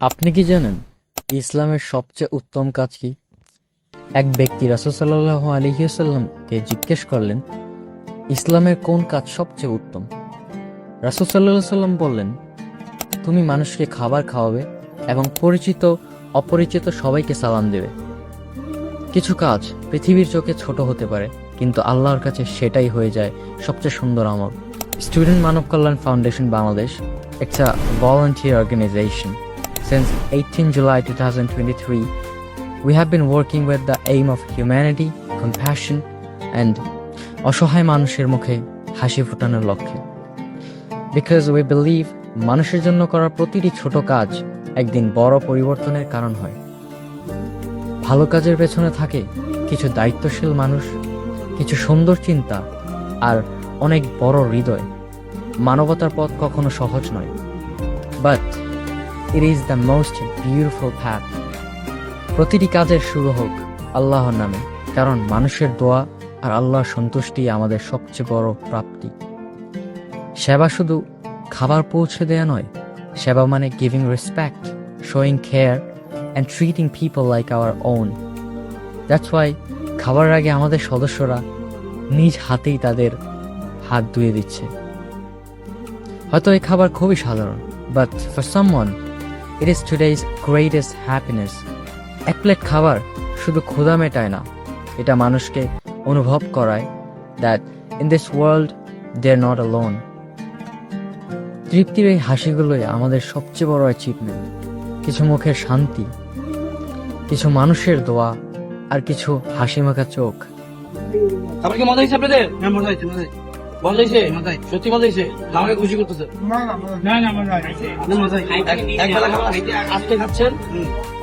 আপনি কি জানেন ইসলামের সবচেয়ে উত্তম কাজ কি? এক ব্যক্তি রাসূল সাল্লাল্লাহু আলাইহি ওয়াসাল্লামকে জিজ্ঞেস করলেন, ইসলামের কোন কাজ সবচেয়ে উত্তম? রাসূল সাল্লাল্লাহু আলাইহি ওয়াসাল্লাম বললেন, তুমি মানুষকে খাবার খাওয়াবে এবং পরিচিত অপরিচিত সবাইকে সালাম দেবে। কিছু কাজ পৃথিবীর চোখে ছোট হতে পারে, কিন্তু আল্লাহর কাছে সেটাই হয়ে যায় সবচেয়ে সুন্দর আমল। Student Manab Kalyan Foundation Bangladesh, it's a volunteer organization. Since 18 July 2023, we have been working with the aim of humanity, compassion, and অসহায় মানুষের মুখে হাসি ফোটানোর লক্ষ্যে। Because we believe মানুষের জন্য করা প্রতিটি ছোট কাজ একদিন বড় পরিবর্তনের কারণ হয়। ভালো কাজের পেছনে থাকে কিছু দায়িত্বশীল মানুষ, কিছু সুন্দর চিন্তা, আর অনেক বড় হৃদয়। মানবতার পথ কখনো সহজ নয়, but it is the most beautiful path. প্রতিটি কাজের শুরু হোক আল্লাহর নামে, কারণ মানুষের দোয়া আর আল্লাহর সন্তুষ্টি আমাদের সবচেয়ে বড় প্রাপ্তি। সেবা শুধু খাবার পৌঁছে দেয়া নয়, সেবা মানে giving respect, showing care and treating people like our own. That's why খাবারের আগে আমাদের সদস্যরা নিজ হাতেই তাদের হাত ধুয়ে দিচ্ছে। হয়তো এই খাবার খুবই সাধারণ, but for someone it is today's greatest happiness. এক প্লেট খাবার শুধু ক্ষুধা মেটায় না, এটা মানুষকে অনুভব করায় that in this world they're not alone. তৃপ্তির এই হাসিগুলোই আমাদের সবচেয়ে বড় অ্যাচিভমেন্ট। কিছু মুখের শান্তি, কিছু মানুষের দোয়া, আর কিছু হাসি মাখা চোখ। খাবার কি মজা হয়েছে আপনাদের? হ্যাঁ, মজা হয়েছে। মজা হয়েছে? সত্যি মজা হয়েছে? আমাকে খুশি করতেছে? আপনার মজা হয়েছে? একবেলা খাবার আজকে খাচ্ছেন,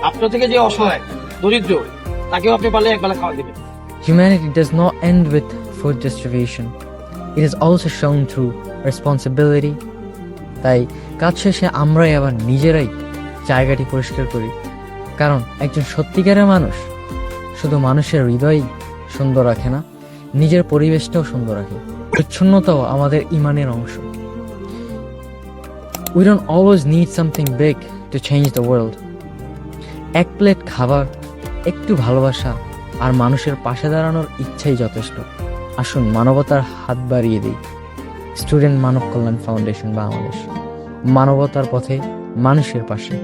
আপনার থেকে যে অসহায় দরিদ্র তাকেও আপনি পারলে একবেলা খাওয়া দেবেন। Humanity does not end with food distribution. It is also shown through responsibility. তাই কাজ শেষে আমরাই আবার নিজেরাই জায়গাটি পরিষ্কার করি, কারণ একজন সত্যিকারের মানুষ শুধু মানুষের হৃদয়ই সুন্দর রাখে না, নিজের পরিবেশটাও সুন্দর রাখে। পরিচ্ছন্নতাও আমাদের ইমানের অংশ। We don't always need something big to change the world. এক প্লেট খাবার, একটু ভালোবাসা আর মানুষের পাশে দাঁড়ানোর ইচ্ছাই যথেষ্ট। আসুন মানবতার হাত বাড়িয়ে দিই। স্টুডেন্ট মানব কল্যাণ ফাউন্ডেশন বাংলাদেশ, মানবতার পথে মানুষের পাশে।